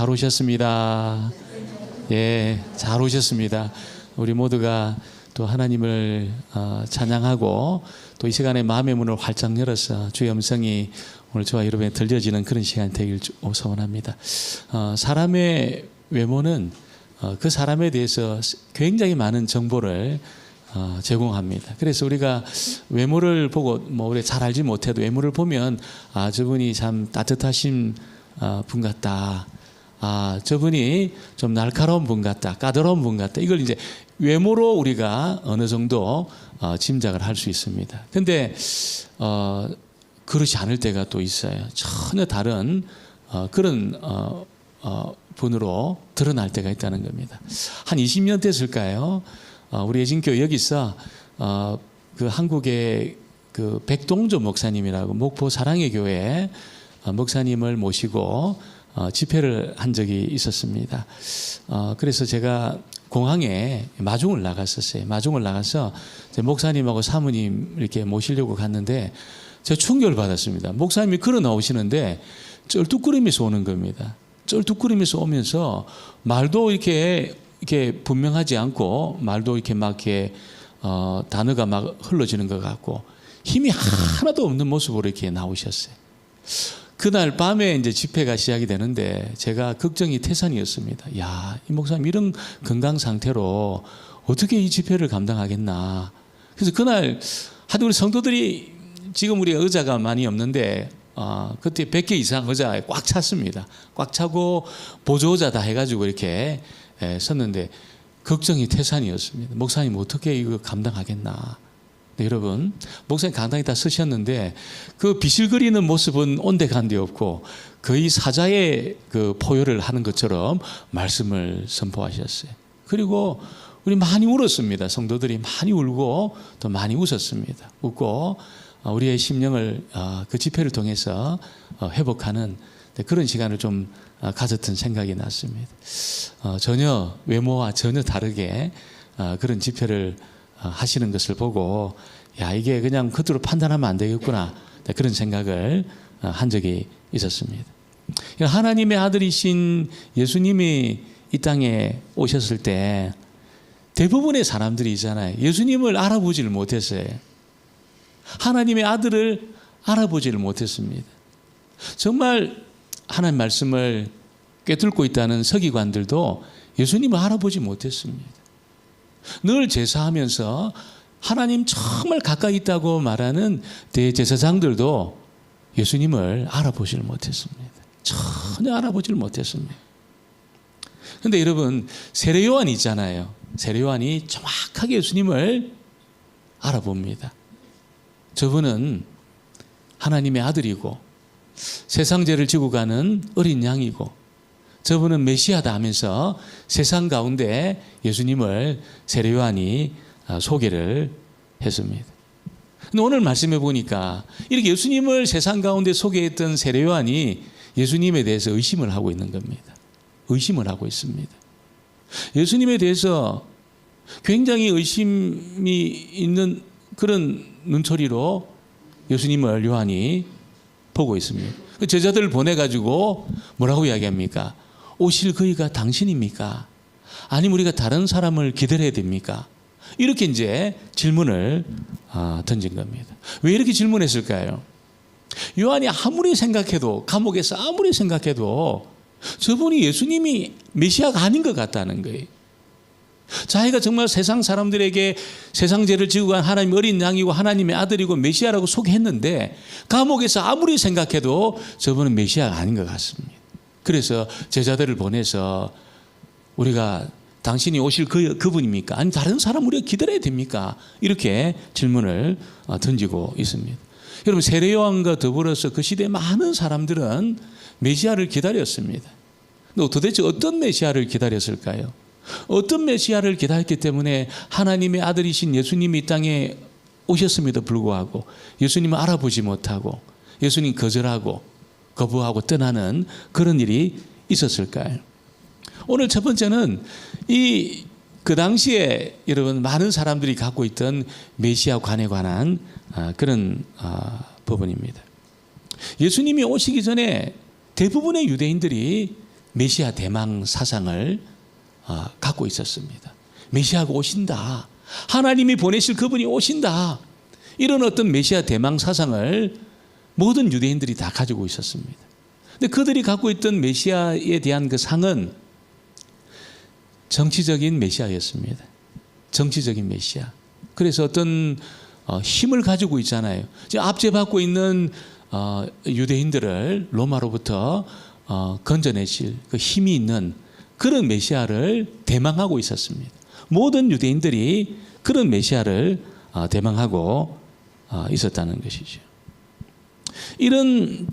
잘 오셨습니다. 예, 잘 오셨습니다. 우리 모두가 또 하나님을 찬양하고 또 이 시간에 마음의 문을 활짝 열어서 주의 음성이 오늘 저와 여러분에 들려지는 그런 시간 되길 소원합니다. 사람의 외모는 그 사람에 대해서 굉장히 많은 정보를 제공합니다. 그래서 우리가 외모를 보고 우리 잘 알지 못해도 외모를 보면 저분이 참 따뜻하신 분 같다. 저분이 좀 날카로운 분 같다. 까다로운 분 같다. 이걸 이제 외모로 우리가 어느 정도 짐작을 할 수 있습니다. 근데 그렇지 않을 때가 또 있어요. 전혀 다른 그런 분으로 드러날 때가 있다는 겁니다. 한 20년 됐을까요? 우리 예진교 여기서 그 한국의 그 백동조 목사님이라고 목포 사랑의 교회 목사님을 모시고 집회를 한 적이 있었습니다. 그래서 제가 공항에 마중을 나갔었어요. 마중을 나가서 목사님하고 사모님 이렇게 모시려고 갔는데 제가 충격을 받았습니다. 목사님이 걸어 나오시는데 쩔뚝거리면서 오는 겁니다. 쩔뚝거리면서 오면서 말도 이렇게 분명하지 않고 말도 이렇게 막 이렇게 단어가 막 흘러지는 것 같고 힘이 하나도 없는 모습으로 이렇게 나오셨어요. 그날 밤에 이제 집회가 시작이 되는데 제가 걱정이 태산이었습니다. 야, 이 목사님 이런 건강 상태로 어떻게 이 집회를 감당하겠나. 그래서 그날 하도 우리 성도들이 지금 우리가 의자가 많이 없는데 그때 100개 이상 의자에 꽉 찼습니다. 꽉 차고 보조의자 다 해가지고 이렇게 섰는데 걱정이 태산이었습니다. 목사님 어떻게 이거 감당하겠나. 네, 여러분, 목사님 강당에 다 서셨는데 그 비실거리는 모습은 온데간데 없고 거의 사자의 그 포효를 하는 것처럼 말씀을 선포하셨어요. 그리고 우리 많이 울었습니다. 성도들이 많이 울고 또 많이 웃었습니다. 웃고 우리의 심령을 그 집회를 통해서 회복하는 그런 시간을 좀 가졌던 생각이 났습니다. 전혀 외모와 전혀 다르게 그런 집회를 하시는 것을 보고 야, 이게 그냥 그대로 판단하면 안 되겠구나, 그런 생각을 한 적이 있었습니다. 하나님의 아들이신 예수님이 이 땅에 오셨을 때 대부분의 사람들이 있잖아요. 예수님을 알아보지를 못했어요. 하나님의 아들을 알아보지를 못했습니다. 정말 하나님 말씀을 꿰뚫고 있다는 서기관들도 예수님을 알아보지 못했습니다. 늘 제사하면서 하나님 정말 가까이 있다고 말하는 대제사장들도 예수님을 알아보지를 못했습니다. 전혀 알아보지를 못했습니다. 그런데 여러분, 세례요한이 있잖아요. 세례요한이 정확하게 예수님을 알아봅니다. 저분은 하나님의 아들이고 세상 죄를 지고 가는 어린 양이고 저분은 메시아다 하면서 세상 가운데 예수님을 세례요한이 소개를 했습니다. 근데 오늘 말씀해 보니까 이렇게 예수님을 세상 가운데 소개했던 세례요한이 예수님에 대해서 의심을 하고 있는 겁니다. 의심을 하고 있습니다. 예수님에 대해서 굉장히 의심이 있는 그런 눈초리로 예수님을 요한이 보고 있습니다. 제자들을 보내가지고 뭐라고 이야기합니까? 오실 그이가 당신입니까? 아니면 우리가 다른 사람을 기다려야 됩니까? 이렇게 이제 질문을 던진 겁니다. 왜 이렇게 질문했을까요? 요한이 아무리 생각해도, 감옥에서 아무리 생각해도 저분이 예수님이 메시아가 아닌 것 같다는 거예요. 자기가 정말 세상 사람들에게 세상 죄를 지고 간 하나님 어린 양이고 하나님의 아들이고 메시아라고 소개했는데 감옥에서 아무리 생각해도 저분은 메시아가 아닌 것 같습니다. 그래서 제자들을 보내서 우리가 당신이 오실 그분입니까? 아니 다른 사람 우리가 기다려야 됩니까? 이렇게 질문을 던지고 있습니다. 여러분, 세례요한과 더불어서 그 시대에 많은 사람들은 메시아를 기다렸습니다. 근데 도대체 어떤 메시아를 기다렸을까요? 어떤 메시아를 기다렸기 때문에 하나님의 아들이신 예수님이 이 땅에 오셨음에도 불구하고 예수님을 알아보지 못하고 예수님 거절하고 거부하고 떠나는 그런 일이 있었을까요? 오늘 첫 번째는 그 당시에 여러분 많은 사람들이 갖고 있던 메시아관에 관한 그런 부분입니다. 예수님이 오시기 전에 대부분의 유대인들이 메시아 대망 사상을 갖고 있었습니다. 메시아가 오신다. 하나님이 보내실 그분이 오신다. 이런 어떤 메시아 대망 사상을 모든 유대인들이 다 가지고 있었습니다. 근데 그들이 갖고 있던 메시아에 대한 그 상은 정치적인 메시아였습니다. 정치적인 메시아. 그래서 어떤 힘을 가지고 있잖아요. 지금 압제받고 있는 유대인들을 로마로부터 건져내실 그 힘이 있는 그런 메시아를 대망하고 있었습니다. 모든 유대인들이 그런 메시아를 대망하고 있었다는 것이죠. 이런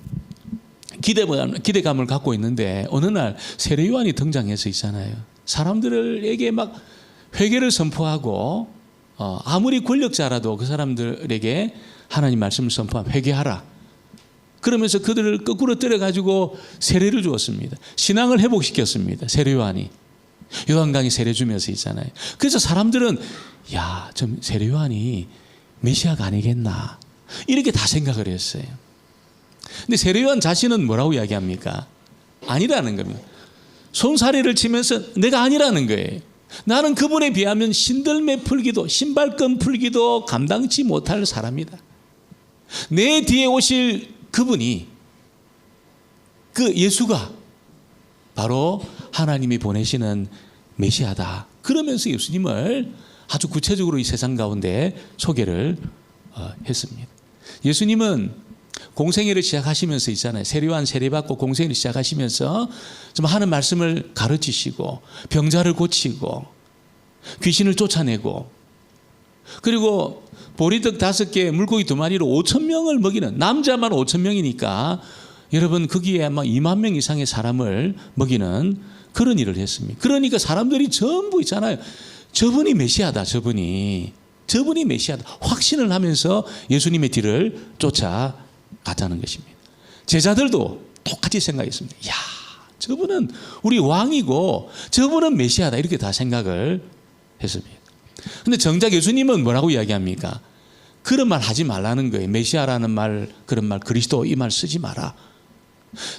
기대감을 갖고 있는데 어느 날 세례 요한이 등장해서 있잖아요. 사람들에게 막 회개를 선포하고 아무리 권력자라도 그 사람들에게 하나님 말씀을 선포하면 회개하라. 그러면서 그들을 거꾸로 때려가지고 세례를 주었습니다. 신앙을 회복시켰습니다. 세례 요한이. 요한강에 세례 주면서 있잖아요. 그래서 사람들은 야, 좀 세례 요한이 메시아가 아니겠나 이렇게 다 생각을 했어요. 근데 세례 요한 자신은 뭐라고 이야기합니까? 아니라는 겁니다. 손사래를 치면서 내가 아니라는 거예요. 나는 그분에 비하면 신들매 풀기도 신발끈 풀기도 감당치 못할 사람이다. 내 뒤에 오실 그분이 그 예수가 바로 하나님이 보내시는 메시아다. 그러면서 예수님을 아주 구체적으로 이 세상 가운데 소개를 했습니다. 예수님은 공생애를 시작하시면서 있잖아요. 세례요한 세례받고 공생애를 시작하시면서 좀 하는 말씀을 가르치시고 병자를 고치고 귀신을 쫓아내고 그리고 보리떡 5개 물고기 2마리로 5,000명을 먹이는 남자만 5,000명이니까 여러분 거기에 아마 2만 명 이상의 사람을 먹이는 그런 일을 했습니다. 그러니까 사람들이 전부 있잖아요. 저분이 메시아다. 저분이 메시아다. 확신을 하면서 예수님의 뒤를 쫓아갔다는 것입니다. 제자들도 똑같이 생각했습니다. 야, 저분은 우리 왕이고 저분은 메시아다. 이렇게 다 생각을 했습니다. 근데 정작 예수님은 뭐라고 이야기합니까? 그런 말 하지 말라는 거예요. 메시아라는 말, 그런 말, 그리스도 이 말 쓰지 마라.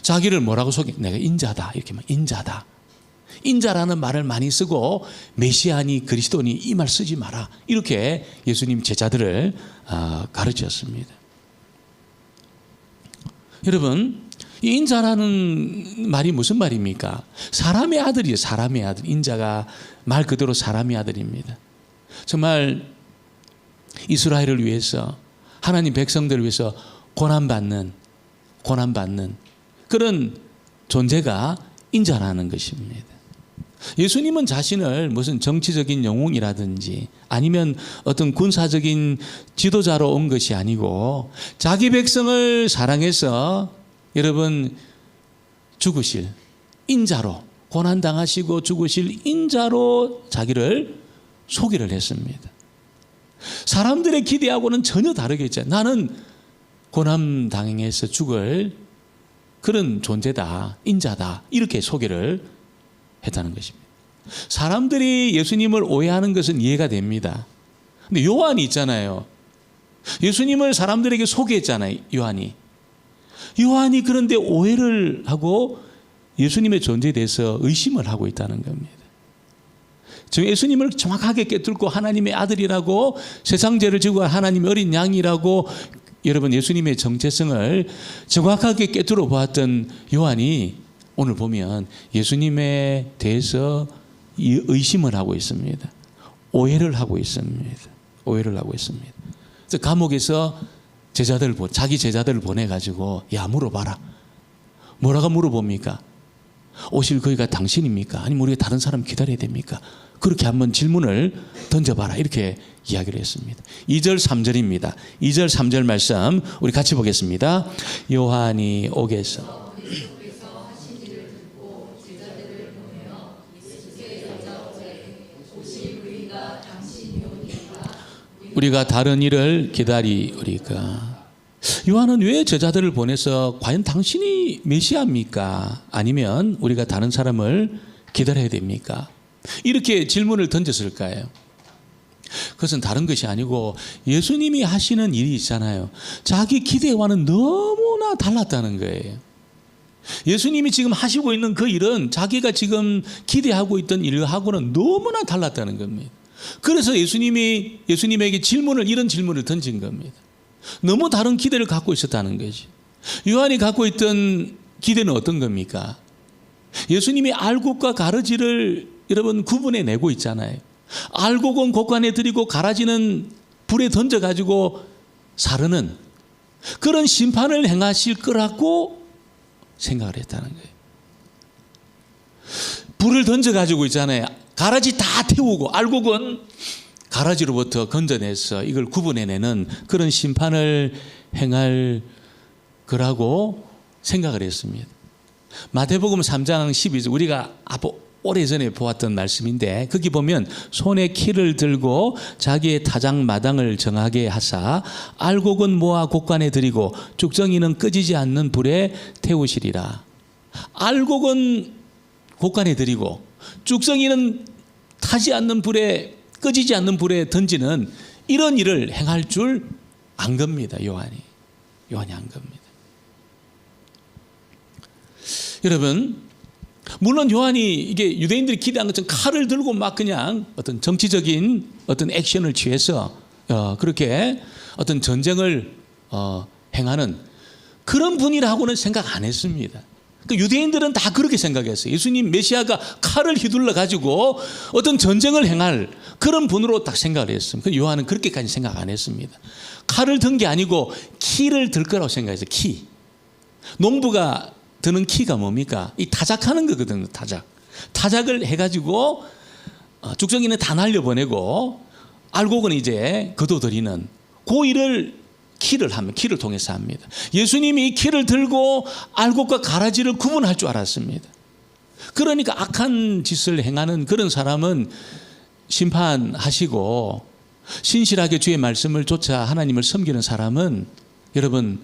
자기를 뭐라고 소개? 내가 인자다. 이렇게 말, 인자다. 인자라는 말을 많이 쓰고 메시아니 그리스도니 이 말 쓰지 마라. 이렇게 예수님 제자들을 가르쳤습니다. 여러분, 이 인자라는 말이 무슨 말입니까? 사람의 아들이에요. 사람의 아들. 인자가 말 그대로 사람의 아들입니다. 정말 이스라엘을 위해서 하나님 백성들을 위해서 고난받는 그런 존재가 인자라는 것입니다. 예수님은 자신을 무슨 정치적인 영웅이라든지 아니면 어떤 군사적인 지도자로 온 것이 아니고 자기 백성을 사랑해서 여러분 죽으실 인자로 고난당하시고 죽으실 인자로 자기를 소개를 했습니다. 사람들의 기대하고는 전혀 다르게 했잖아요. 나는 고난당해서 죽을 그런 존재다, 인자다 이렇게 소개를 했다는 것입니다. 사람들이 예수님을 오해하는 것은 이해가 됩니다. 근데 요한이 있잖아요. 예수님을 사람들에게 소개했잖아요. 요한이 그런데 오해를 하고 예수님의 존재에 대해서 의심을 하고 있다는 겁니다. 지금 예수님을 정확하게 꿰뚫고 하나님의 아들이라고 세상 죄를 지고 간 하나님의 어린 양이라고 여러분 예수님의 정체성을 정확하게 꿰뚫어 보았던 요한이 오늘 보면 예수님에 대해서 의심을 하고 있습니다. 오해를 하고 있습니다. 그래서 감옥에서 자기 제자들을 보내가지고 야 물어봐라. 뭐라고 물어봅니까? 오실 거기가 당신입니까? 아니면 우리가 다른 사람 기다려야 됩니까? 그렇게 한번 질문을 던져봐라. 이렇게 이야기를 했습니다. 2절 3절입니다. 2절 3절 말씀 우리 같이 보겠습니다. 요한이 오게서 우리가 다른 일을 기다리우리까. 요한은 왜 제자들을 보내서 과연 당신이 메시아입니까? 아니면 우리가 다른 사람을 기다려야 됩니까? 이렇게 질문을 던졌을까요? 그것은 다른 것이 아니고 예수님이 하시는 일이 있잖아요. 자기 기대와는 너무나 달랐다는 거예요. 예수님이 지금 하시고 있는 그 일은 자기가 지금 기대하고 있던 일하고는 너무나 달랐다는 겁니다. 그래서 예수님에게 이런 질문을 던진 겁니다. 너무 다른 기대를 갖고 있었다는 거지. 요한이 갖고 있던 기대는 어떤 겁니까? 예수님이 알곡과 가라지를 여러분 구분해내고 있잖아요. 알곡은 곡간에 들이고 가라지는 불에 던져가지고 사르는 그런 심판을 행하실 거라고 생각을 했다는 거예요. 불을 던져가지고 있잖아요. 가라지 다 태우고 알곡은 가라지로부터 건져내서 이걸 구분해내는 그런 심판을 행할 거라고 생각을 했습니다. 마태복음 3장 12절 우리가 오래전에 보았던 말씀인데 거기 보면 손에 키를 들고 자기의 타작 마당을 정하게 하사 알곡은 모아 곡간에 들이고 쭉정이는 꺼지지 않는 불에 태우시리라. 알곡은 곡간에 들이고 쭉정이는 타지 않는 불에 꺼지지 않는 불에 던지는 이런 일을 행할 줄 안 겁니다. 요한이 안 겁니다. 여러분, 물론 요한이 이게 유대인들이 기대한 것처럼 칼을 들고 막 그냥 어떤 정치적인 어떤 액션을 취해서 그렇게 어떤 전쟁을 행하는 그런 분이라고는 생각 안 했습니다. 그 유대인들은 다 그렇게 생각했어요. 예수님 메시아가 칼을 휘둘러 가지고 어떤 전쟁을 행할 그런 분으로 딱 생각을 했습니다. 요한은 그렇게까지 생각 안 했습니다. 칼을 든 게 아니고 키를 들 거라고 생각했어요. 키. 농부가 드는 키가 뭡니까? 이 타작하는 거거든요. 타작을 해가지고 죽정이는 다 날려보내고 알곡은 이제 거둬들이는 그 일을 키를 통해서 합니다. 예수님이 이 키를 들고 알곡과 가라지를 구분할 줄 알았습니다. 그러니까 악한 짓을 행하는 그런 사람은 심판하시고 신실하게 주의 말씀을 쫓아 하나님을 섬기는 사람은 여러분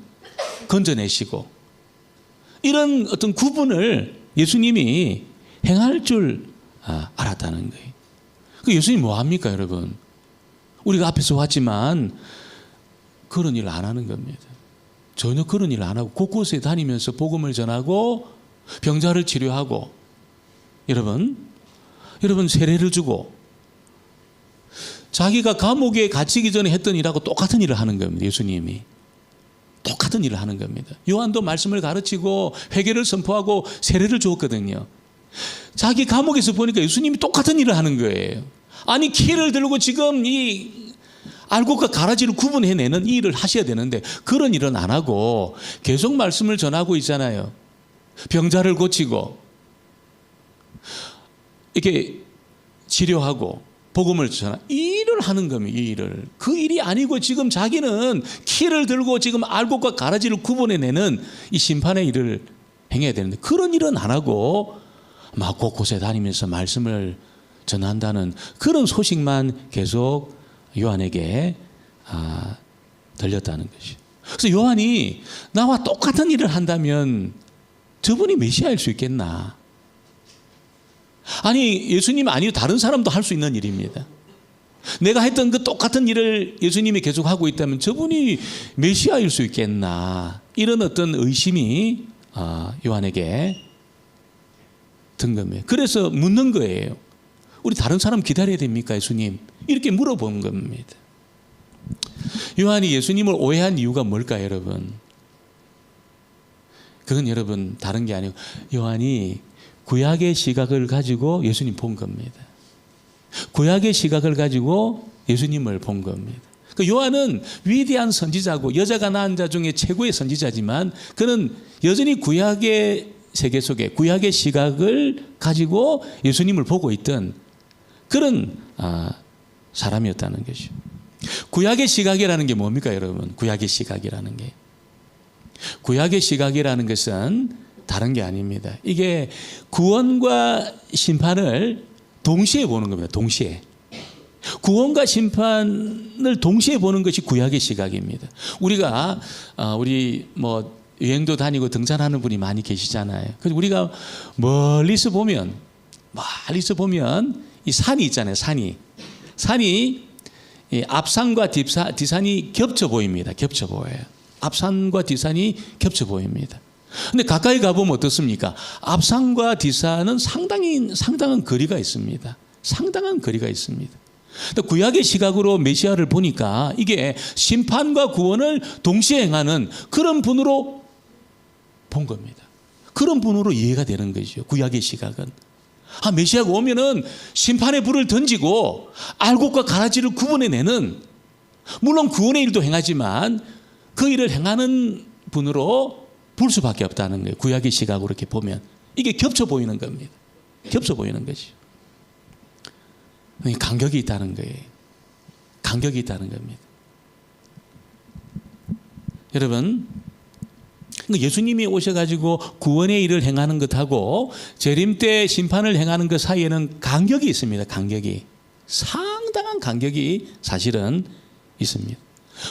건져내시고 이런 어떤 구분을 예수님이 행할 줄 알았다는 거예요. 그 예수님 뭐 합니까, 여러분? 우리가 앞에서 봤지만 그런 일을 안 하는 겁니다. 전혀 그런 일을 안 하고 곳곳에 다니면서 복음을 전하고 병자를 치료하고 여러분 세례를 주고 자기가 감옥에 갇히기 전에 했던 일하고 똑같은 일을 하는 겁니다. 예수님이. 똑같은 일을 하는 겁니다. 요한도 말씀을 가르치고 회개를 선포하고 세례를 주었거든요. 자기 감옥에서 보니까 예수님이 똑같은 일을 하는 거예요. 아니 키를 들고 지금 이 알곡과 가라지를 구분해내는 이 일을 하셔야 되는데 그런 일은 안 하고 계속 말씀을 전하고 있잖아요. 병자를 고치고 이렇게 치료하고 복음을 전하 이 일을 하는 겁니다. 이 일을. 그 일이 아니고 지금 자기는 키를 들고 지금 알곡과 가라지를 구분해내는 이 심판의 일을 행해야 되는데 그런 일은 안 하고 막 곳곳에 다니면서 말씀을 전한다는 그런 소식만 계속 요한에게 들렸다는 것이죠. 그래서 요한이 나와 똑같은 일을 한다면 저분이 메시아일 수 있겠나? 아니 예수님 아니고 다른 사람도 할 수 있는 일입니다. 내가 했던 그 똑같은 일을 예수님이 계속 하고 있다면 저분이 메시아일 수 있겠나? 이런 어떤 의심이 요한에게 든 겁니다. 그래서 묻는 거예요. 우리 다른 사람 기다려야 됩니까, 예수님? 이렇게 물어본 겁니다. 요한이 예수님을 오해한 이유가 뭘까요, 여러분? 그건 여러분 다른 게 아니고 요한이 구약의 시각을 가지고 예수님 본 겁니다. 구약의 시각을 가지고 예수님을 본 겁니다. 그 요한은 위대한 선지자고 여자가 낳은 자 중에 최고의 선지자지만 그는 여전히 구약의 세계 속에 구약의 시각을 가지고 예수님을 보고 있던 그런 사람이었다는 것이죠. 구약의 시각이라는 게 뭡니까, 여러분? 구약의 시각이라는 게. 구약의 시각이라는 것은 다른 게 아닙니다. 이게 구원과 심판을 동시에 보는 겁니다. 동시에. 구원과 심판을 동시에 보는 것이 구약의 시각입니다. 우리가 우리 여행도 다니고 등산하는 분이 많이 계시잖아요. 그래서 우리가 멀리서 보면 이 산이 있잖아요. 산이 앞산과 뒷산이 겹쳐 보입니다. 겹쳐 보여요. 앞산과 뒷산이 겹쳐 보입니다. 근데 가까이 가보면 어떻습니까? 앞산과 뒷산은 상당한 거리가 있습니다. 상당한 거리가 있습니다. 구약의 시각으로 메시아를 보니까 이게 심판과 구원을 동시에 행하는 그런 분으로 본 겁니다. 그런 분으로 이해가 되는 거죠. 구약의 시각은. 메시아가 오면은 심판의 불을 던지고 알곡과 가라지를 구분해내는, 물론 구원의 일도 행하지만 그 일을 행하는 분으로 볼 수밖에 없다는 거예요. 구약의 시각으로 이렇게 보면 이게 겹쳐 보이는 겁니다. 겹쳐 보이는 거죠. 간격이 있다는 거예요. 간격이 있다는 겁니다. 여러분, 예수님이 오셔가지고 구원의 일을 행하는 것하고 재림 때 심판을 행하는 것 사이에는 간격이 있습니다. 간격이. 상당한 간격이 사실은 있습니다.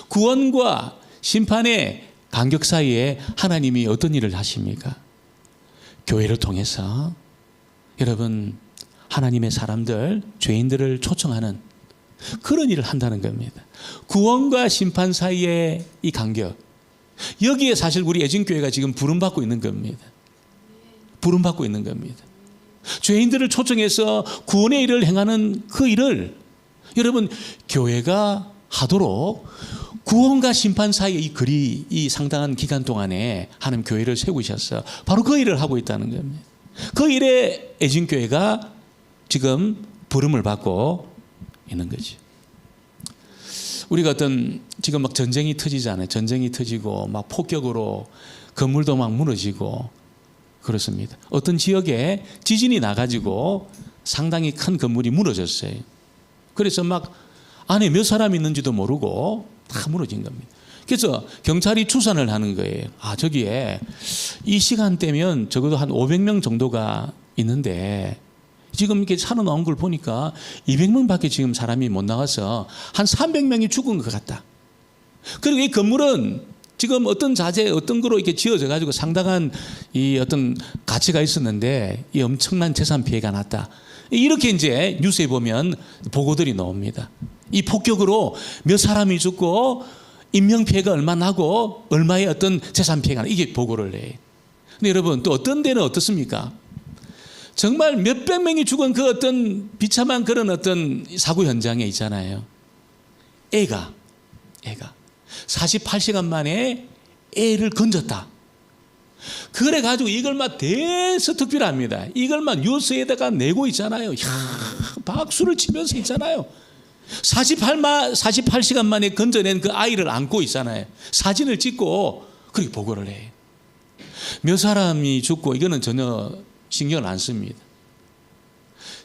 구원과 심판의 간격 사이에 하나님이 어떤 일을 하십니까? 교회를 통해서 여러분, 하나님의 사람들, 죄인들을 초청하는 그런 일을 한다는 겁니다. 구원과 심판 사이의 이 간격, 여기에 사실 우리 애진교회가 지금 부름받고 있는 겁니다. 부름받고 있는 겁니다. 죄인들을 초청해서 구원의 일을 행하는 그 일을 여러분, 교회가 하도록 구원과 심판 사이의 이 거리, 이 상당한 기간 동안에 하나님 교회를 세우셔서 바로 그 일을 하고 있다는 겁니다. 그 일에 애진교회가 지금 부름을 받고 있는 거죠. 우리가 지금 막 전쟁이 터지잖아요. 전쟁이 터지고 막 폭격으로 건물도 막 무너지고 그렇습니다. 어떤 지역에 지진이 나가지고 상당히 큰 건물이 무너졌어요. 그래서 막 안에 몇 사람이 있는지도 모르고 다 무너진 겁니다. 그래서 경찰이 추산을 하는 거예요. 저기에 이 시간대면 적어도 한 500명 정도가 있는데 지금 이렇게 차로 나온 걸 보니까 200명밖에 지금 사람이 못 나와서 한 300명이 죽은 것 같다. 그리고 이 건물은 지금 어떤 자재, 어떤 거로 이렇게 지어져 가지고 상당한 이 어떤 가치가 있었는데 이 엄청난 재산 피해가 났다. 이렇게 이제 뉴스에 보면 보고들이 나옵니다. 이 폭격으로 몇 사람이 죽고 인명 피해가 얼마 나고 얼마의 어떤 재산 피해가 나, 이게 보고를 해요. 근데 여러분, 또 어떤 데는 어떻습니까? 정말 몇백 명이 죽은 그 어떤 비참한 그런 어떤 사고 현장에 있잖아요. 애가 48시간 만에 애를 건졌다. 그래가지고 이걸 막 대서특필합니다. 이걸 막 뉴스에다가 내고 있잖아요. 박수를 치면서 있잖아요. 48시간 만에 건져낸 그 아이를 안고 있잖아요. 사진을 찍고 그렇게 보고를 해요. 몇 사람이 죽고 이거는 전혀 신경을 안 씁니다.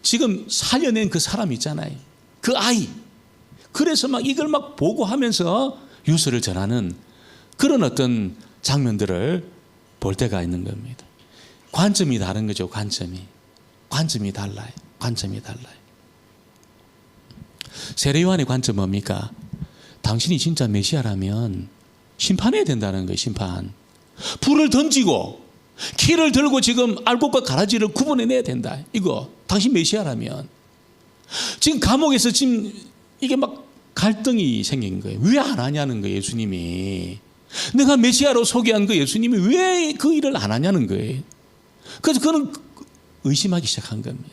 지금 살려낸 그 사람 있잖아요. 그 아이. 그래서 막 이걸 막 보고하면서 뉴스를 전하는 그런 어떤 장면들을 볼 때가 있는 겁니다. 관점이 다른 거죠. 관점이 달라요. 관점이 달라요. 세례요한의 관점 뭡니까? 당신이 진짜 메시아라면 심판해야 된다는 거예요. 심판. 불을 던지고 키를 들고 지금 알곡과 가라지를 구분해내야 된다. 이거 당신 메시아라면. 지금 감옥에서 지금 이게 막 갈등이 생긴 거예요. 왜 안 하냐는 거예요. 예수님이. 내가 메시아로 소개한 그 예수님이 왜 그 일을 안 하냐는 거예요. 그래서 그는 의심하기 시작한 겁니다.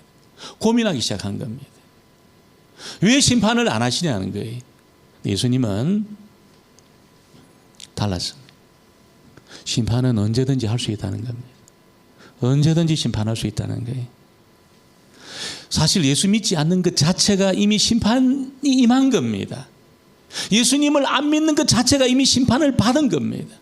고민하기 시작한 겁니다. 왜 심판을 안 하시냐는 거예요. 예수님은 달랐습니다. 심판은 언제든지 할 수 있다는 겁니다. 언제든지 심판할 수 있다는 거예요. 사실 예수 믿지 않는 것 자체가 이미 심판이 임한 겁니다. 예수님을 안 믿는 것 자체가 이미 심판을 받은 겁니다.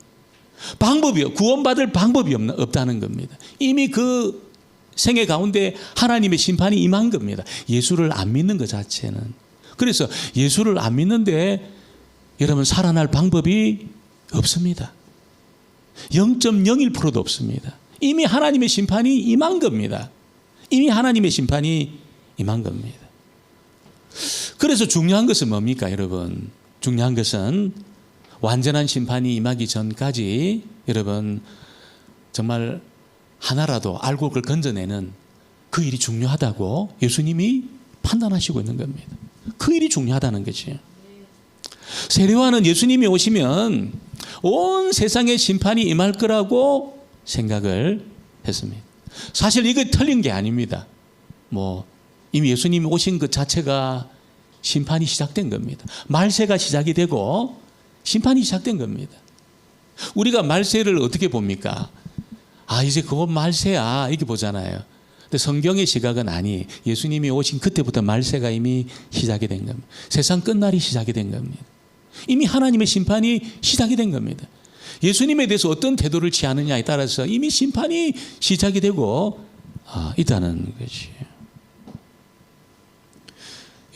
구원받을 방법이 없다는 겁니다. 이미 그 생애 가운데 하나님의 심판이 임한 겁니다. 예수를 안 믿는 것 자체는. 그래서 예수를 안 믿는데 여러분 살아날 방법이 없습니다. 0.01%도 없습니다. 이미 하나님의 심판이 임한 겁니다. 이미 하나님의 심판이 임한 겁니다. 그래서 중요한 것은 뭡니까, 여러분? 중요한 것은 완전한 심판이 임하기 전까지 여러분 정말 하나라도 알곡을 건져내는 그 일이 중요하다고 예수님이 판단하시고 있는 겁니다. 그 일이 중요하다는 거지. 세례요한은 예수님이 오시면 온 세상에 심판이 임할 거라고 생각을 했습니다. 사실 이거 틀린 게 아닙니다. 이미 예수님이 오신 것 자체가 심판이 시작된 겁니다. 말세가 시작이 되고 심판이 시작된 겁니다. 우리가 말세를 어떻게 봅니까? 이제 그거 말세야 이렇게 보잖아요. 근데 성경의 시각은 아니, 예수님이 오신 그때부터 말세가 이미 시작이 된 겁니다. 세상 끝날이 시작이 된 겁니다. 이미 하나님의 심판이 시작이 된 겁니다. 예수님에 대해서 어떤 태도를 취하느냐에 따라서 이미 심판이 시작이 되고 있다는 것이에요.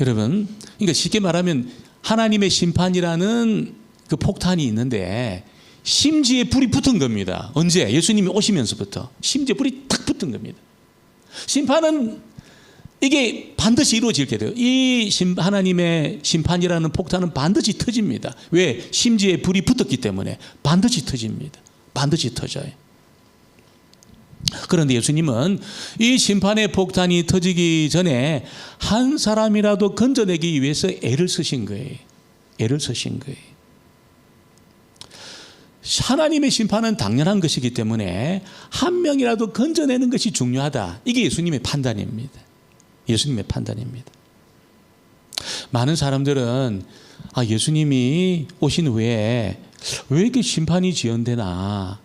여러분, 그러니까 쉽게 말하면 하나님의 심판이라는 그 폭탄이 있는데 심지에 불이 붙은 겁니다. 언제? 예수님이 오시면서부터 심지에 불이 탁 붙은 겁니다. 심판은 이게 반드시 이루어지게 돼요. 이 하나님의 심판이라는 폭탄은 반드시 터집니다. 왜? 심지에 불이 붙었기 때문에 반드시 터집니다. 반드시 터져요. 그런데 예수님은 이 심판의 폭탄이 터지기 전에 한 사람이라도 건져내기 위해서 애를 쓰신 거예요. 애를 쓰신 거예요. 하나님의 심판은 당연한 것이기 때문에 한 명이라도 건져내는 것이 중요하다. 이게 예수님의 판단입니다. 예수님의 판단입니다. 많은 사람들은 예수님이 오신 후에 왜 이렇게 심판이 지연되나?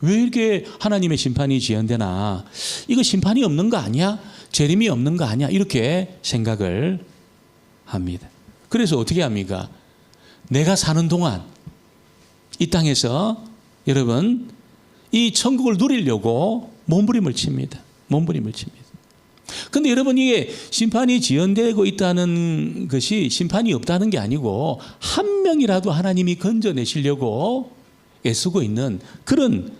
왜 이렇게 하나님의 심판이 지연되나? 이거 심판이 없는 거 아니야? 재림이 없는 거 아니야? 이렇게 생각을 합니다. 그래서 어떻게 합니까? 내가 사는 동안 이 땅에서 여러분 이 천국을 누리려고 몸부림을 칩니다. 몸부림을 칩니다. 그런데 여러분 이게 심판이 지연되고 있다는 것이 심판이 없다는 게 아니고 한 명이라도 하나님이 건져내시려고 애쓰고 있는 그런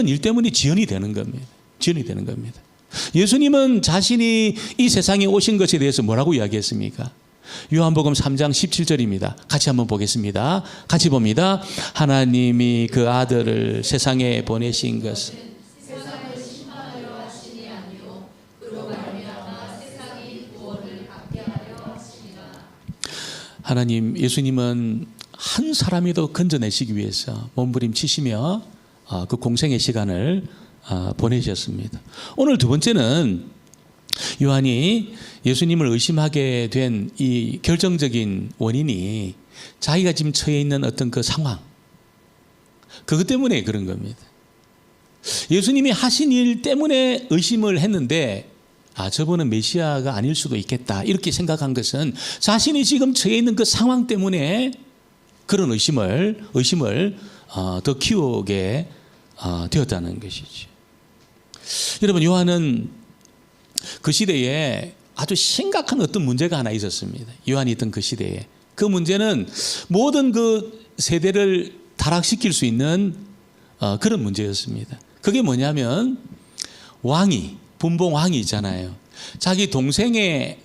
일 때문에 지연이 되는 겁니다. 지연이 되는 겁니다. 예수님은 자신이 이 세상에 오신 것에 대해서 뭐라고 이야기했습니까? 요한복음 3장 17절입니다. 같이 한번 보겠습니다. 같이 봅니다. 하나님이 그 아들을 세상에 보내신 것은 세상을 심판하려 하심이 아니요 그로 말미암아 세상이 구원을 받게 하려 하심이라. 하나님, 예수님은 한 사람이라도 건져내시기 위해서 몸부림치시며 그 공생의 시간을 보내셨습니다. 오늘 두 번째는 요한이 예수님을 의심하게 된 이 결정적인 원인이 자기가 지금 처해 있는 어떤 그 상황, 그것 때문에 그런 겁니다. 예수님이 하신 일 때문에 의심을 했는데 저분은 메시아가 아닐 수도 있겠다 이렇게 생각한 것은 자신이 지금 처해 있는 그 상황 때문에 그런 의심을 더 키우게 되었다는 것이죠. 여러분, 요한은 그 시대에 아주 심각한 어떤 문제가 하나 있었습니다. 요한이 있던 그 시대에. 그 문제는 모든 그 세대를 타락시킬 수 있는 그런 문제였습니다. 그게 뭐냐면 분봉 왕이 있잖아요. 자기 동생이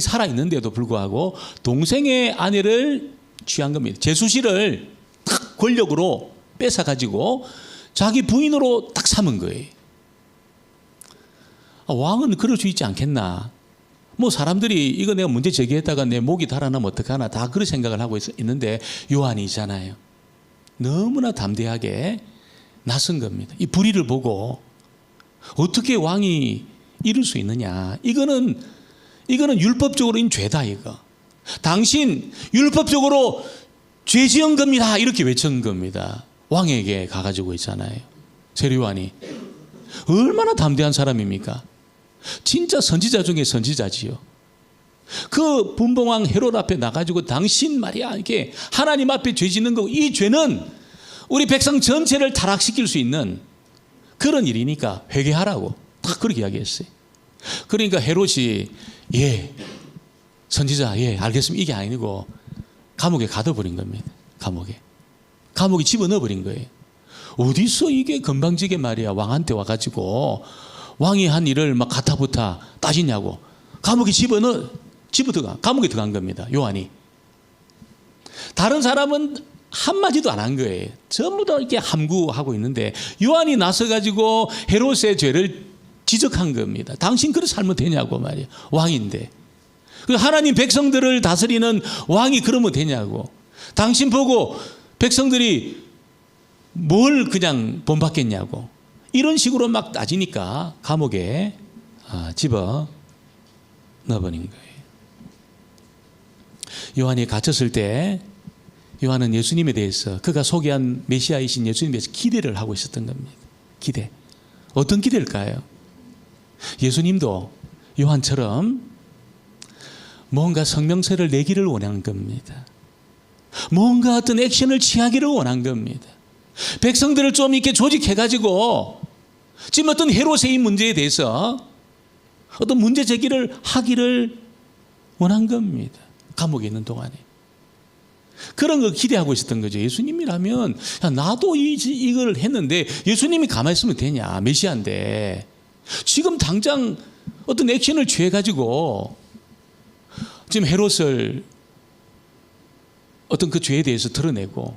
살아있는데도 불구하고 동생의 아내를 취한 겁니다. 제수씨를 딱 권력으로 뺏어가지고 자기 부인으로 딱 삼은 거예요. 왕은 그럴 수 있지 않겠나? 사람들이 이거 내가 문제 제기했다가 내 목이 달아나면 어떡하나? 다 그런 생각을 하고 있는데 요한이잖아요. 너무나 담대하게 나선 겁니다. 이 불의를 보고 어떻게 왕이 이럴 수 있느냐? 이거는 율법적으로인 죄다 이거. 당신 율법적으로 죄 지은 겁니다. 이렇게 외친 겁니다. 왕에게 가가지고 있잖아요. 세례요한이. 얼마나 담대한 사람입니까? 진짜 선지자 중에 선지자지요. 그 분봉왕 헤롯 앞에 나가지고 당신 말이야 이게 하나님 앞에 죄 짓는 거고 이 죄는 우리 백성 전체를 타락시킬 수 있는 그런 일이니까 회개하라고 딱 그렇게 이야기했어요. 그러니까 헤롯이 선지자 알겠습니다 이게 아니고 감옥에 가둬버린 겁니다. 감옥에 집어넣어버린 거예요. 어디서 이게 건방지게 말이야 왕한테 와가지고 왕이 한 일을 막 가타부타 따지냐고 감옥에 감옥에 들어간 겁니다. 요한이. 다른 사람은 한마디도 안 한 거예요. 전부 다 이렇게 함구하고 있는데 요한이 나서가지고 헤롯의 죄를 지적한 겁니다. 당신 그렇게 살면 되냐고 말이야. 왕인데. 하나님 백성들을 다스리는 왕이 그러면 되냐고. 당신 보고 백성들이 뭘 그냥 본받겠냐고 이런 식으로 막 따지니까 감옥에 집어 넣어버린 거예요. 요한이 갇혔을 때 요한은 예수님에 대해서 그가 소개한 메시아이신 예수님에 대해서 기대를 하고 있었던 겁니다. 기대. 어떤 기대일까요? 예수님도 요한처럼 뭔가 성명세를 내기를 원하는 겁니다. 뭔가 어떤 액션을 취하기를 원한 겁니다. 백성들을 좀 이렇게 조직해가지고 지금 어떤 헤롯의 이 문제에 대해서 어떤 문제 제기를 하기를 원한 겁니다. 감옥에 있는 동안에. 그런 거 기대하고 있었던 거죠. 예수님이라면 야, 나도 이걸 했는데 예수님이 가만히 있으면 되냐. 메시아인데. 지금 당장 어떤 액션을 취해가지고 지금 헤롯을 어떤 그 죄에 대해서 드러내고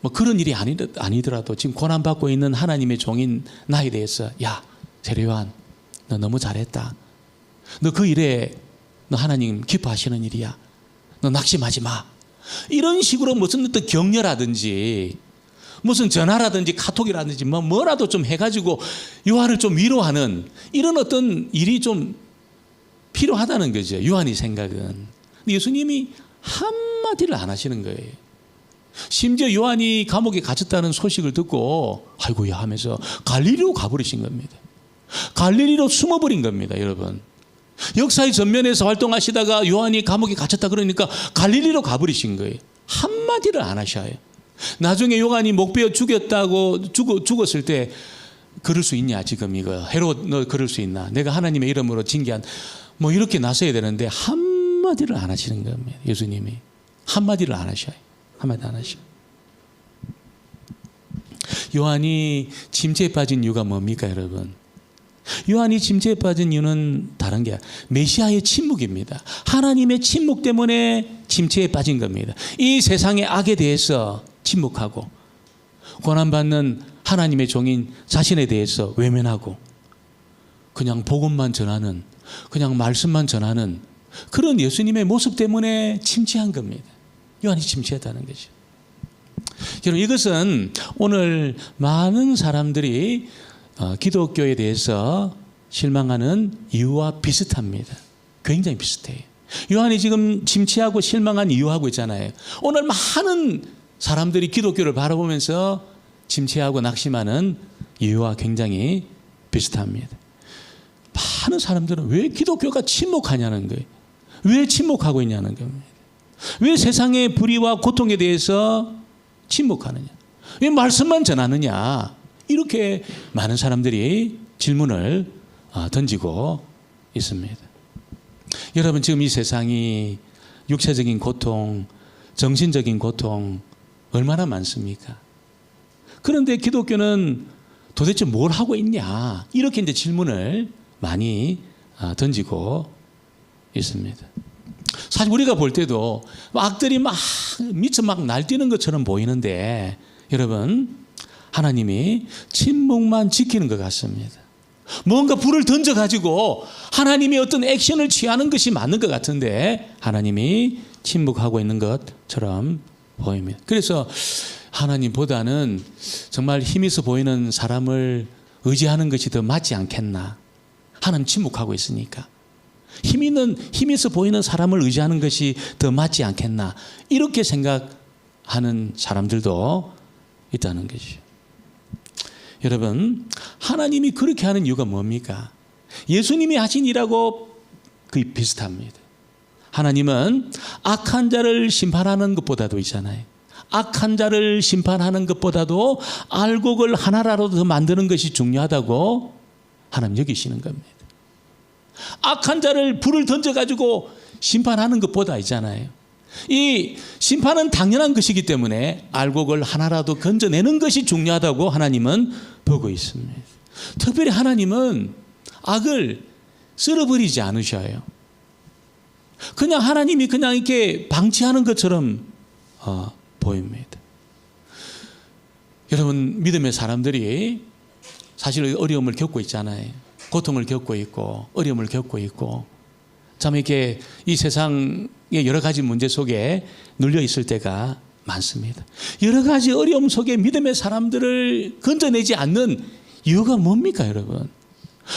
뭐 그런 일이 아니더라도 지금 고난받고 있는 하나님의 종인 나에 대해서 야 세례요한 너 너무 잘했다. 너 그 일에 너 하나님 기뻐하시는 일이야. 너 낙심하지 마. 이런 식으로 무슨 어떤 격려라든지 무슨 전화라든지 카톡이라든지 뭐라도 좀 해가지고 요한을 좀 위로하는 이런 어떤 일이 좀 필요하다는 거죠. 요한이 생각은. 근데 예수님이 한마디를 안 하시는 거예요. 심지어 요한이 감옥에 갇혔다는 소식을 듣고 아이고야 하면서 갈릴리로 가버리신 겁니다. 갈릴리로 숨어버린 겁니다. 여러분. 역사의 전면에서 활동하시다가 요한이 감옥에 갇혔다 그러니까 갈릴리로 가버리신 거예요. 한마디를 안 하셔요. 나중에 요한이 목베어 죽었을 때 그럴 수 있냐 지금 이거 헤롯 너 그럴 수 있나 내가 하나님의 이름으로 징계한 뭐 이렇게 나서야 되는데 한마디를 안 하시는 겁니다. 예수님이 한마디를 안 하셔요. 한마디 안 하셔요. 요한이 침체에 빠진 이유가 뭡니까 여러분? 요한이 침체에 빠진 이유는 다른 게 메시아의 침묵입니다. 하나님의 침묵 때문에 침체에 빠진 겁니다. 이 세상의 악에 대해서 침묵하고 고난받는 하나님의 종인 자신에 대해서 외면하고 그냥 복음만 전하는 그냥 말씀만 전하는 그런 예수님의 모습 때문에 침체한 겁니다. 요한이 침체했다는 거죠. 여러분 이것은 오늘 많은 사람들이 기독교에 대해서 실망하는 이유와 비슷합니다. 굉장히 비슷해요. 요한이 지금 침체하고 실망한 이유하고 있잖아요. 오늘 많은 사람들이 기독교를 바라보면서 침체하고 낙심하는 이유와 굉장히 비슷합니다. 많은 사람들은 왜 기독교가 침묵하냐는 거예요. 왜 침묵하고 있냐는 겁니다. 왜 세상의 불의와 고통에 대해서 침묵하느냐. 왜 말씀만 전하느냐. 이렇게 많은 사람들이 질문을 던지고 있습니다. 여러분 지금 이 세상이 육체적인 고통, 정신적인 고통 얼마나 많습니까? 그런데 기독교는 도대체 뭘 하고 있냐? 이렇게 이제 질문을 많이 던지고 있습니다. 사실 우리가 볼 때도 악들이 막 미쳐 막 날뛰는 것처럼 보이는데 여러분 하나님이 침묵만 지키는 것 같습니다. 뭔가 불을 던져가지고 하나님이 어떤 액션을 취하는 것이 맞는 것 같은데 하나님이 침묵하고 있는 것처럼 보입니다. 그래서 하나님보다는 정말 힘 있어 보이는 사람을 의지하는 것이 더 맞지 않겠나. 하나님 침묵하고 있으니까. 힘 있어 보이는 사람을 의지하는 것이 더 맞지 않겠나. 이렇게 생각하는 사람들도 있다는 것이죠. 여러분, 하나님이 그렇게 하는 이유가 뭡니까? 예수님이 하신 일하고 거의 비슷합니다. 하나님은 악한 자를 심판하는 것보다도 있잖아요. 악한 자를 심판하는 것보다도 알곡을 하나라도 더 만드는 것이 중요하다고 하나님 여기시는 겁니다. 악한 자를 불을 던져가지고 심판하는 것보다 있잖아요. 이 심판은 당연한 것이기 때문에 알곡을 하나라도 건져내는 것이 중요하다고 하나님은 보고 있습니다. 특별히 하나님은 악을 쓸어버리지 않으셔요. 그냥 하나님이 그냥 이렇게 방치하는 것처럼 보입니다. 여러분 믿음의 사람들이 사실 어려움을 겪고 있잖아요. 고통을 겪고 있고 어려움을 겪고 있고 참 이렇게 이 세상의 여러 가지 문제 속에 눌려 있을 때가 많습니다. 여러 가지 어려움 속에 믿음의 사람들을 건져내지 않는 이유가 뭡니까, 여러분?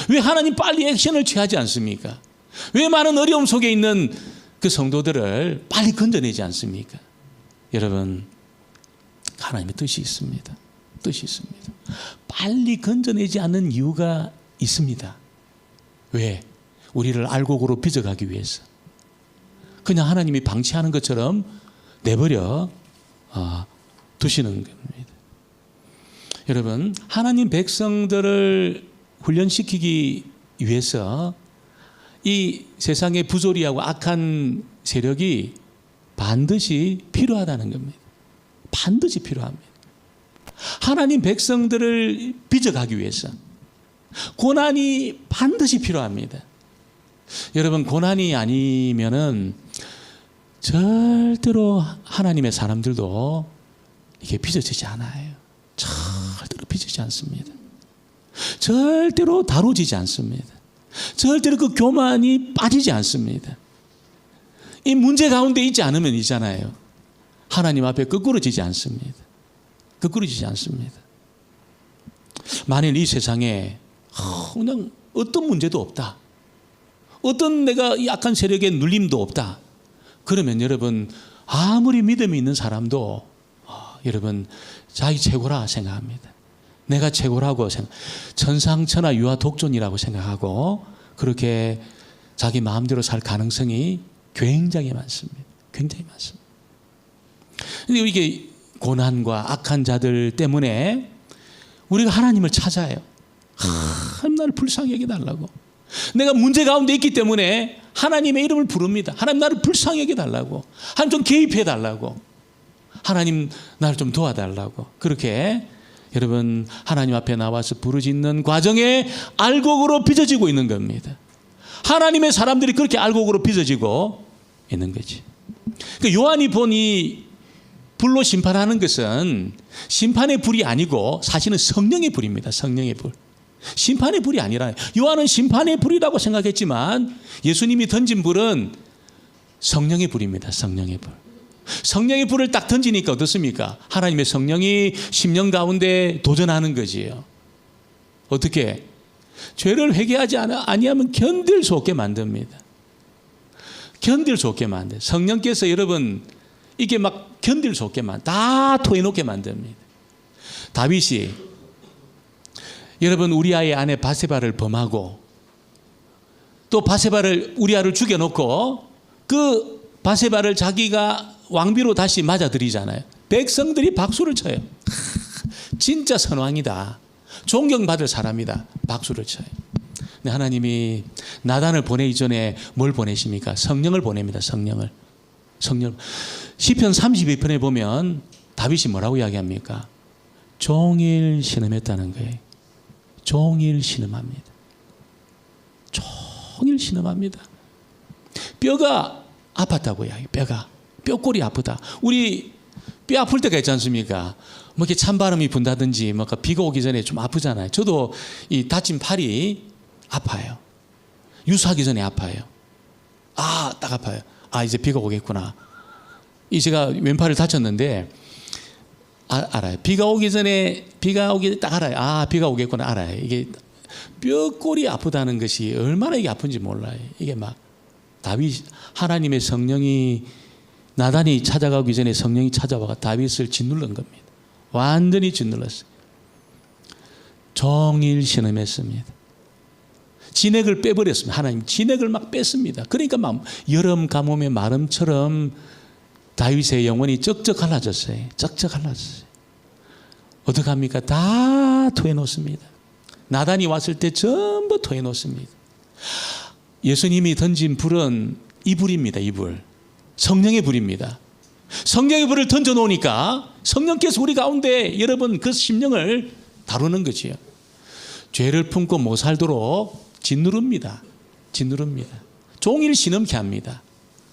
왜 하나님 빨리 액션을 취하지 않습니까? 왜 많은 어려움 속에 있는 그 성도들을 빨리 건져내지 않습니까? 여러분, 하나님의 뜻이 있습니다. 뜻이 있습니다. 빨리 건져내지 않는 이유가 있습니다. 왜? 우리를 알곡으로 빚어가기 위해서. 그냥 하나님이 방치하는 것처럼 내버려 두시는 겁니다. 여러분, 하나님 백성들을 훈련시키기 위해서 이 세상의 부조리하고 악한 세력이 반드시 필요하다는 겁니다. 반드시 필요합니다. 하나님 백성들을 빚어가기 위해서 고난이 반드시 필요합니다. 여러분, 고난이 아니면은 절대로 하나님의 사람들도 이게 빚어지지 않아요. 절대로 빚어지지 않습니다. 절대로 다뤄지지 않습니다. 절대로 그 교만이 빠지지 않습니다. 이 문제 가운데 있지 않으면 있잖아요. 하나님 앞에 거꾸러지지 않습니다. 거꾸러지지 않습니다. 만일 이 세상에 그냥 어떤 문제도 없다. 어떤 내가 이 악한 세력의 눌림도 없다. 그러면 여러분, 아무리 믿음이 있는 사람도 여러분 자기 최고라 생각합니다. 내가 최고라고 생각, 천상천하 유아 독존이라고 생각하고 그렇게 자기 마음대로 살 가능성이 굉장히 많습니다. 굉장히 많습니다. 근데 이게 고난과 악한 자들 때문에 우리가 하나님을 찾아요. 하나님 나를 불쌍히 여겨달라고. 내가 문제 가운데 있기 때문에 하나님의 이름을 부릅니다. 하나님 나를 불쌍히 여겨달라고. 하나님 좀 개입해달라고. 하나님 나를 좀 도와달라고. 그렇게 여러분 하나님 앞에 나와서 부르짖는 과정에 알곡으로 빚어지고 있는 겁니다. 하나님의 사람들이 그렇게 알곡으로 빚어지고 있는 거지. 그러니까 요한이 본 이 불로 심판하는 것은 심판의 불이 아니고 사실은 성령의 불입니다. 성령의 불. 심판의 불이 아니라, 요한은 심판의 불이라고 생각했지만 예수님이 던진 불은 성령의 불입니다. 성령의 불. 성령의 불을 딱 던지니까 어떻습니까? 하나님의 성령이 심령 가운데 도전하는 거지요. 어떻게? 죄를 회개하지 아니하면 견딜 수 없게 만듭니다. 견딜 수 없게 만들. 성령께서 여러분 이게 막 견딜 수 없게 다 토해놓게 만듭니다. 다윗이 여러분 우리아의 아내 바세바를 범하고 또 바세바를 우리아를 죽여놓고 그 바세바를 자기가 왕비로 다시 맞아들이잖아요. 백성들이 박수를 쳐요. 진짜 선왕이다. 존경받을 사람이다. 박수를 쳐요. 근데 하나님이 나단을 보내기 전에 뭘 보내십니까? 성령을 보냅니다. 성령을. 성령. 시편 32편에 보면 다윗이 뭐라고 이야기합니까? 종일 신음했다는 거예요. 종일 신음합니다. 종일 신음합니다. 뼈가 아팠다고 이야기해요. 뼈골이 아프다. 우리 뼈 아플 때가 있지 않습니까? 뭐 이렇게 찬바람이 분다든지 뭐 비가 오기 전에 좀 아프잖아요. 저도 이 다친 팔이 아파요. 유수하기 전에 아파요. 딱 아파요. 이제 비가 오겠구나. 제가 왼팔을 다쳤는데 알아요. 비가 오기 딱 알아요. 비가 오겠구나 알아요. 이게 뼈골이 아프다는 것이 얼마나 이게 아픈지 몰라요. 이게 막 다윗 하나님의 성령이 나단이 찾아가기 전에 성령이 찾아와가 다윗을 짓누른 겁니다. 완전히 짓눌렀어요. 종일 신음했습니다. 진액을 빼버렸습니다. 하나님 진액을 막 뺐습니다. 그러니까 막 여름 가뭄의 마름처럼 다윗의 영혼이 쩍쩍 갈라졌어요. 쩍쩍 갈라졌어요. 어떡합니까? 다 토해놓습니다. 나단이 왔을 때 전부 토해놓습니다. 예수님이 던진 불은 이 불입니다. 이 불. 성령의 불입니다. 성령의 불을 던져놓으니까 성령께서 우리 가운데 여러분 그 심령을 다루는 거지요. 죄를 품고 못 살도록 짓누릅니다. 짓누릅니다. 종일 신음케 합니다.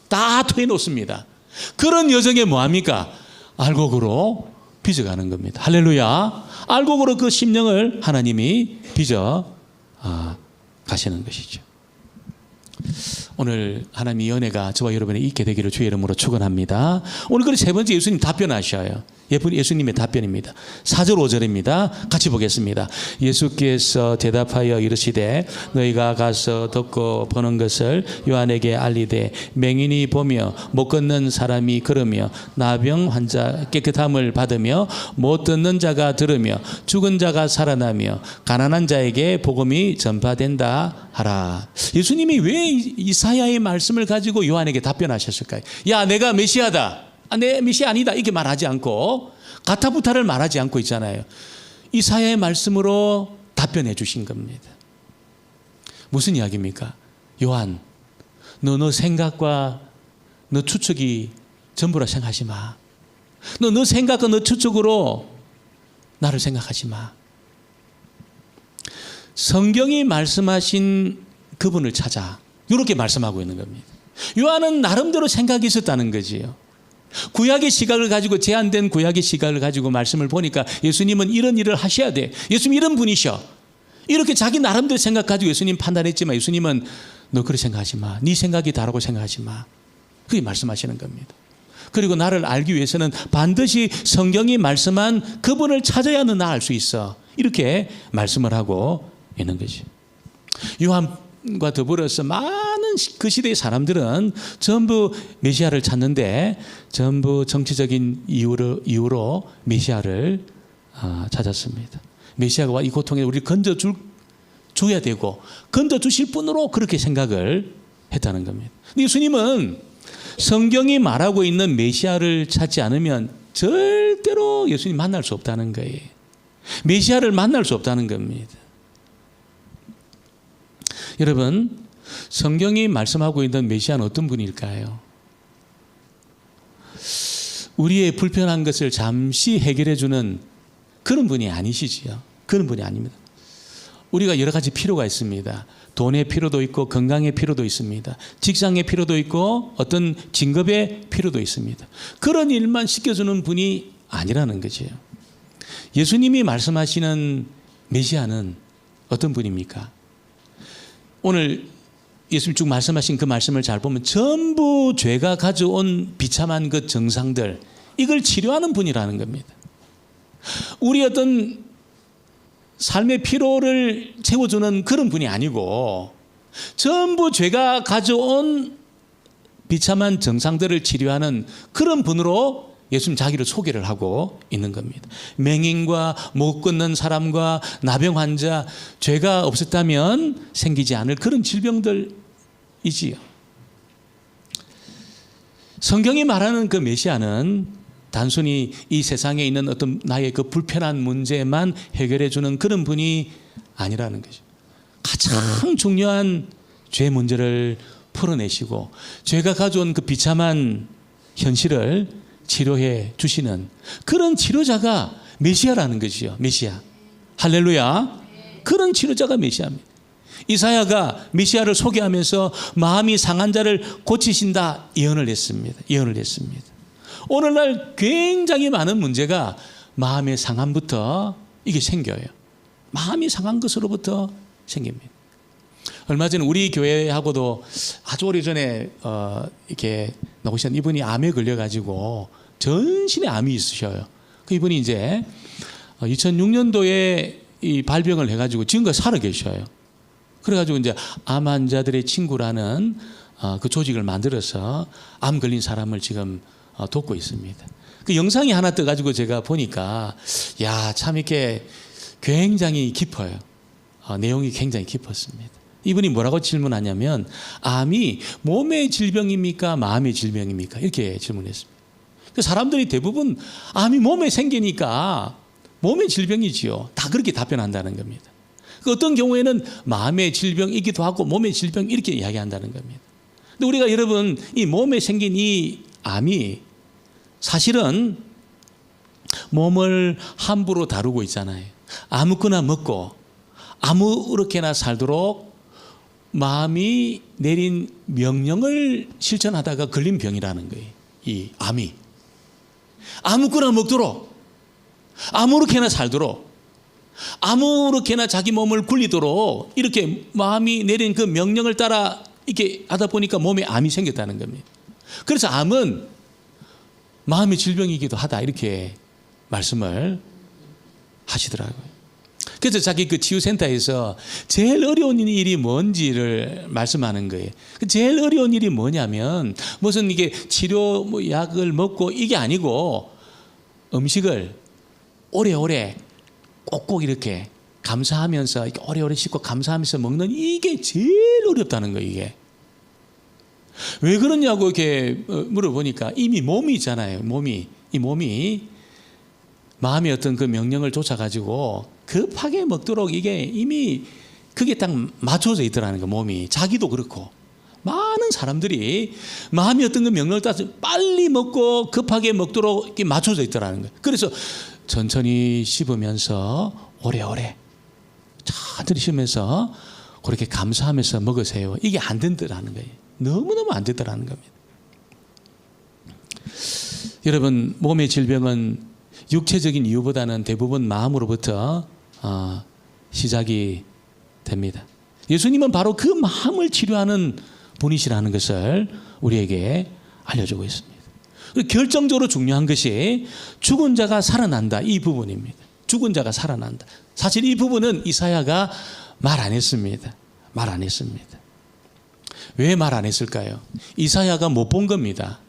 다 토해놓습니다. 그런 여정에 뭐합니까? 알곡으로 빚어가는 겁니다. 할렐루야. 알곡으로 그 심령을 하나님이 빚어 가시는 것이죠. 오늘 하나님의 연혜가 저와 여러분에 있게 되기를 주의 이름으로 축원합니다. 오늘 그 세 번째 예수님 답변하셔요. 예수님의 답변입니다. 4절 5절입니다. 같이 보겠습니다. 예수께서 대답하여 이르시되 너희가 가서 듣고 보는 것을 요한에게 알리되 맹인이 보며 못 걷는 사람이 걸으며 나병 환자 깨끗함을 받으며 못 듣는 자가 들으며 죽은 자가 살아나며 가난한 자에게 복음이 전파된다 하라. 예수님이 왜 이사야의 말씀을 가지고 요한에게 답변하셨을까요? 야, 내가 메시아다. 내 메시아 아니다. 이렇게 말하지 않고 가타부타를 말하지 않고 있잖아요. 이사야의 말씀으로 답변해 주신 겁니다. 무슨 이야기입니까? 요한, 너 생각과 너 추측이 전부라 생각하지 마. 너 생각과 너 추측으로 나를 생각하지 마. 성경이 말씀하신 그분을 찾아. 이렇게 말씀하고 있는 겁니다. 요한은 나름대로 생각이 있었다는 거지요. 구약의 시각을 가지고, 제한된 구약의 시각을 가지고 말씀을 보니까 예수님은 이런 일을 하셔야 돼. 예수님 이런 분이셔. 이렇게 자기 나름대로 생각 가지고 예수님 판단했지만 예수님은 너 그렇게 생각하지 마. 네 생각이 다르고 생각하지 마. 그렇게 말씀하시는 겁니다. 그리고 나를 알기 위해서는 반드시 성경이 말씀한 그분을 찾아야만 나 알 수 있어. 이렇게 말씀을 하고 있는 거지. 요한과 더불어서 많은 그 시대의 사람들은 전부 메시아를 찾는데 전부 정치적인 이유로 메시아를 찾았습니다. 메시아가 와 이 고통에 우리를 건져줘야 되고 건져주실 분으로 그렇게 생각을 했다는 겁니다. 근데 예수님은 성경이 말하고 있는 메시아를 찾지 않으면 절대로 예수님 만날 수 없다는 거예요. 메시아를 만날 수 없다는 겁니다. 여러분, 성경이 말씀하고 있는 메시아는 어떤 분일까요? 우리의 불편한 것을 잠시 해결해 주는 그런 분이 아니시지요. 그런 분이 아닙니다. 우리가 여러 가지 필요가 있습니다. 돈의 필요도 있고 건강의 필요도 있습니다. 직장의 필요도 있고 어떤 직업의 필요도 있습니다. 그런 일만 시켜주는 분이 아니라는 거지요. 예수님이 말씀하시는 메시아는 어떤 분입니까? 오늘 예수님 쭉 말씀하신 그 말씀을 잘 보면 전부 죄가 가져온 비참한 그 증상들, 이걸 치료하는 분이라는 겁니다. 우리 어떤 삶의 피로를 채워주는 그런 분이 아니고 전부 죄가 가져온 비참한 증상들을 치료하는 그런 분으로 예수님 자기를 소개를 하고 있는 겁니다. 맹인과 못 걷는 사람과 나병 환자, 죄가 없었다면 생기지 않을 그런 질병들이지요. 성경이 말하는 그 메시아는 단순히 이 세상에 있는 어떤 나의 그 불편한 문제만 해결해 주는 그런 분이 아니라는 거죠. 가장 중요한 죄 문제를 풀어내시고 죄가 가져온 그 비참한 현실을 치료해 주시는 그런 치료자가 메시아라는 것이요. 메시아. 할렐루야. 그런 치료자가 메시아입니다. 이사야가 메시아를 소개하면서 마음이 상한 자를 고치신다 예언을 했습니다. 오늘날 굉장히 많은 문제가 마음의 상함부터 이게 생겨요. 마음이 상한 것으로부터 생깁니다. 얼마 전에 우리 교회하고도 아주 오래전에 이렇게 나오신 이분이 암에 걸려가지고 전신에 암이 있으셔요. 그 이분이 이제 2006년도에 이 발병을 해가지고 지금까지 살아 계셔요. 그래가지고 이제 암 환자들의 친구라는 그 조직을 만들어서 암 걸린 사람을 지금 돕고 있습니다. 그 영상이 하나 떠가지고 제가 보니까 야, 참 이렇게 굉장히 깊어요. 내용이 굉장히 깊었습니다. 이분이 뭐라고 질문하냐면 암이 몸의 질병입니까? 마음의 질병입니까? 이렇게 질문했습니다. 그 사람들이 대부분 암이 몸에 생기니까 몸의 질병이지요. 다 그렇게 답변한다는 겁니다. 그 어떤 경우에는 마음의 질병이기도 하고 몸의 질병 이렇게 이야기한다는 겁니다. 근데 우리가 여러분 이 몸에 생긴 이 암이 사실은 몸을 함부로 다루고 있잖아요. 아무거나 먹고 아무렇게나 살도록 마음이 내린 명령을 실천하다가 걸린 병이라는 거예요. 이 암이. 아무거나 먹도록 아무렇게나 살도록 아무렇게나 자기 몸을 굴리도록 이렇게 마음이 내린 그 명령을 따라 이렇게 하다 보니까 몸에 암이 생겼다는 겁니다. 그래서 암은 마음의 질병이기도 하다 이렇게 말씀을 하시더라고요. 그래서 자기 그 치유센터에서 제일 어려운 일이 뭔지를 말씀하는 거예요. 제일 어려운 일이 뭐냐면 무슨 이게 치료 뭐 약을 먹고 이게 아니고 음식을 오래오래 꼭꼭 이렇게 감사하면서 이렇게 오래오래 씹고 감사하면서 먹는 이게 제일 어렵다는 거예요. 이게 왜 그러냐고 이렇게 물어보니까 이미 몸이 있잖아요. 이 몸이 마음의 어떤 그 명령을 쫓아가지고 급하게 먹도록 이게 이미 그게 딱 맞춰져 있더라는 거. 몸이 자기도 그렇고 많은 사람들이 마음의 어떤 그 명령을 따라서 빨리 먹고 급하게 먹도록 이렇게 맞춰져 있더라는 거예요. 그래서 천천히 씹으면서 오래오래 천천히 씹으면서 그렇게 감사하면서 먹으세요. 이게 안 된다는 거예요. 너무너무 안 되더라는 겁니다. 여러분, 몸의 질병은 육체적인 이유보다는 대부분 마음으로부터 시작이 됩니다. 예수님은 바로 그 마음을 치료하는 분이시라는 것을 우리에게 알려주고 있습니다. 결정적으로 중요한 것이 죽은 자가 살아난다 이 부분입니다. 죽은 자가 살아난다. 사실 이 부분은 이사야가 말 안 했습니다. 말 안 했습니다. 왜 말 안 했을까요? 이사야가 못 본 겁니다.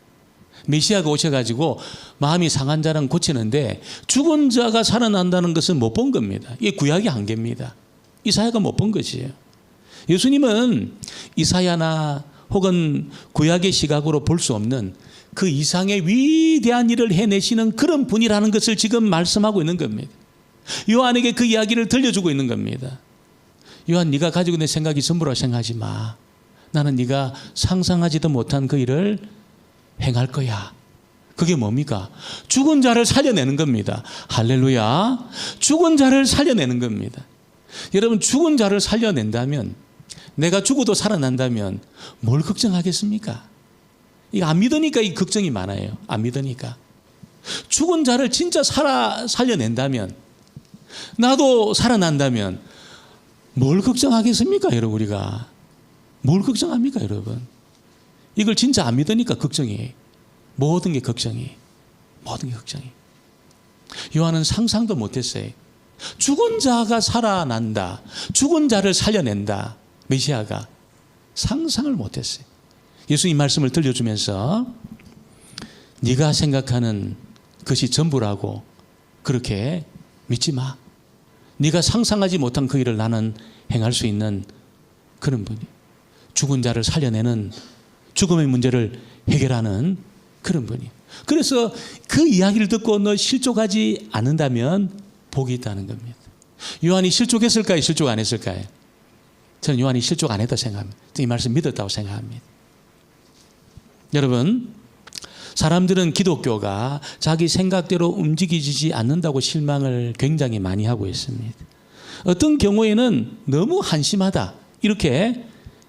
메시아가 오셔가지고 마음이 상한 자는 고치는데 죽은 자가 살아난다는 것은 못 본 겁니다. 이게 구약의 한계입니다. 이사야가 못 본 것이에요. 예수님은 이사야나 혹은 구약의 시각으로 볼 수 없는 그 이상의 위대한 일을 해내시는 그런 분이라는 것을 지금 말씀하고 있는 겁니다. 요한에게 그 이야기를 들려주고 있는 겁니다. 요한, 네가 가지고 있는 생각이 전부라고 생각하지 마. 나는 네가 상상하지도 못한 그 일을 행할 거야. 그게 뭡니까? 죽은 자를 살려내는 겁니다. 할렐루야. 죽은 자를 살려내는 겁니다. 여러분, 죽은 자를 살려낸다면, 내가 죽어도 살아난다면 뭘 걱정하겠습니까? 이거 안 믿으니까 이 걱정이 많아요. 안 믿으니까. 죽은 자를 진짜 살려낸다면, 나도 살아난다면 뭘 걱정하겠습니까, 여러분? 우리가 뭘 걱정합니까, 여러분? 이걸 진짜 안 믿으니까 걱정이. 모든 게 걱정이. 모든 게 걱정이. 요한은 상상도 못했어요. 죽은 자가 살아난다. 죽은 자를 살려낸다. 메시아가 상상을 못했어요. 예수님 말씀을 들려주면서 네가 생각하는 것이 전부라고 그렇게 믿지 마. 네가 상상하지 못한 그 일을 나는 행할 수 있는 그런 분이. 죽은 자를 살려내는, 죽음의 문제를 해결하는 그런 분이. 그래서 그 이야기를 듣고 너 실족하지 않는다면 복이 있다는 겁니다. 요한이 실족했을까요? 실족 안 했을까요? 저는 요한이 실족 안 했다고 생각합니다. 이 말씀 믿었다고 생각합니다. 여러분, 사람들은 기독교가 자기 생각대로 움직이지 않는다고 실망을 굉장히 많이 하고 있습니다. 어떤 경우에는 너무 한심하다 이렇게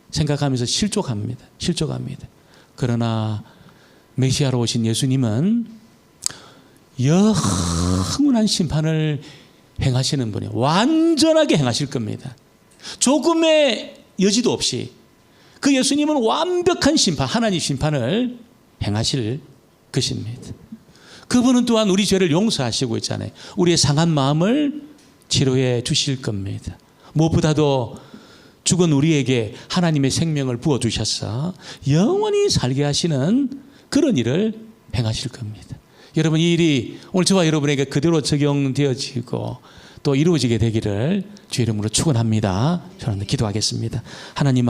생각하면서 실족합니다. 그러나 메시아로 오신 예수님은 영원한 심판을 행하시는 분이에요. 완전하게 행하실 겁니다. 조금의 여지도 없이 그 예수님은 완벽한 심판, 하나님 심판을 행하실 것입니다. 그분은 또한 우리 죄를 용서하시고 있잖아요. 우리의 상한 마음을 치료해 주실 겁니다. 무엇보다도 죽은 우리에게 하나님의 생명을 부어주셔서 영원히 살게 하시는 그런 일을 행하실 겁니다. 여러분, 이 일이 오늘 저와 여러분에게 그대로 적용되어지고 또 이루어지게 되기를 주의 이름으로 축원합니다. 저는 기도하겠습니다. 하나님